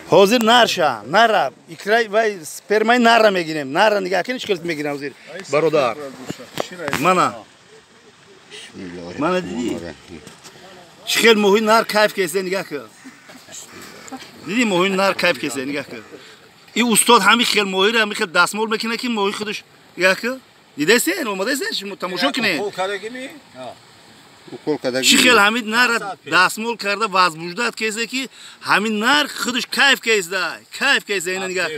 Hozir narsha, nara, ikray va spermay nara meginam. Nara nigah kini chiqib meginam hozir. Barodar. Mana. Mana dedi. Chiqil muhin nar kayf kelsa nigah qil. Dedi muhin nar kayf kelsa nigah qil. I ustod hami xel muhir hami xel dasmol mekine ki muhi xudosh nigah qil. Didesen, omadesen, shimo tamosho kine. Шихел ҳамид нар дастмол карда вазбуждат кезе ки ҳамин нар худаш кайф кезда ина нигах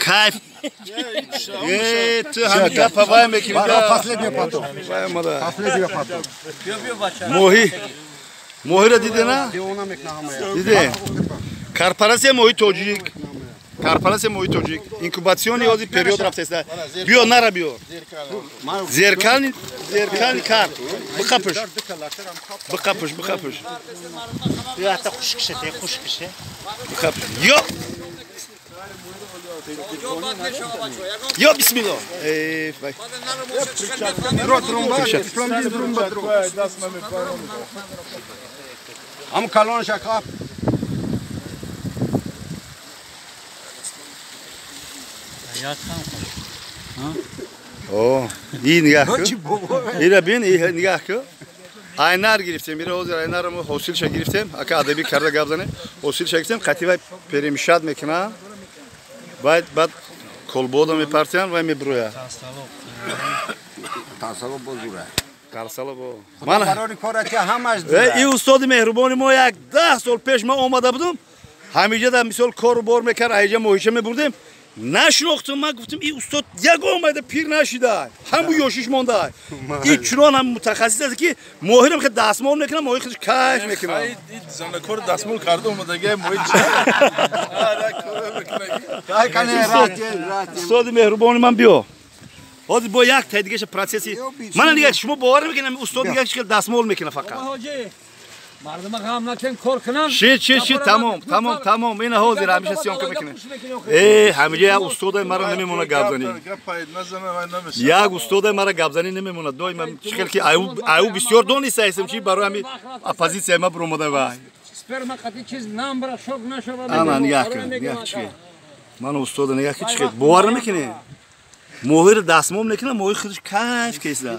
кайф ту ҳамин гапа вай мекини моҳира диде на диде корпорация моҳи тоҷик Корпорация мой тоҷик инкубационный ҳозир период рафтаста. Биё нара биё. Зеркални карт. Биқапиш. Биё ҳатта хушкише, хушкише. Биқапиш. Ё. Ё бисмилло. Вай. Ам калон шакап. İyi nigah kı. İyi bin iyi nigah kı. Aynar giriftem. Bir hozir aynarımı hosilşa giriftem. Aka adabi karda gabzane. Hosilşa giriftem. Kativa perimişad mekina. Bad kolboda mi partiyan ve mi bruya. Tasalo bozura. Karsalo bo. Mana barori korati hamash dura. İyi ustad mehrubani mo yak 10 sol peş ma omada budum. Hamice da misol kor bor mekar ayca mohişeme burdum. Nashnoxtum man guftum i ustod яг омада пир нашида ҳаму ёшиш монда и чунон ҳам мутахассис аст ки моҳирам ки дастмол мекунам моҳи худш кайф мекунам занакор дастмол карда омадаga моҳи устоди меҳрубони ман биё ҳозир бо як тайдигаша процесси мана дига шумо бовар мекунам устод дига чӣ дастмол мекуна фақат مردم غم نکن کار کنن چی تمام اینا هازیر همیشه سیانکه میکنه همیشه یک استاد مرا نمیمونه گابزنی یک استاد مرا گابزنی نمیمونه دائما شکل که ایو بسیار دونسته هستم چی برای همین اپوزیسیون ما برومده وای سپرما قطعی چیز نام برا شوق نشود انا نگاه چی من استاد نگاه کی چی باور نمیکنه موهر دستمال میکنه موهر خودش کیف کیسه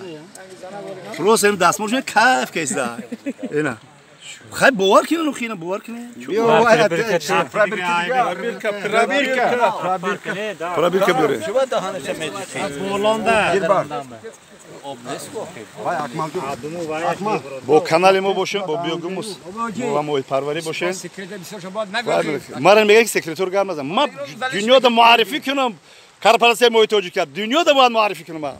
خلاص این دستمالش کیف کیسه اینا خیلی باور کنه نخینه باور کنه پرابیرکا بیاره با کانال ما باشن با بیوگوموس با محیط پروری باشن مرا میگه که سکرتور گرم نزن من دنیا دا معرفی کنم کارپرسی محیط توجیه کرد دنیا دا باید معرفی کنم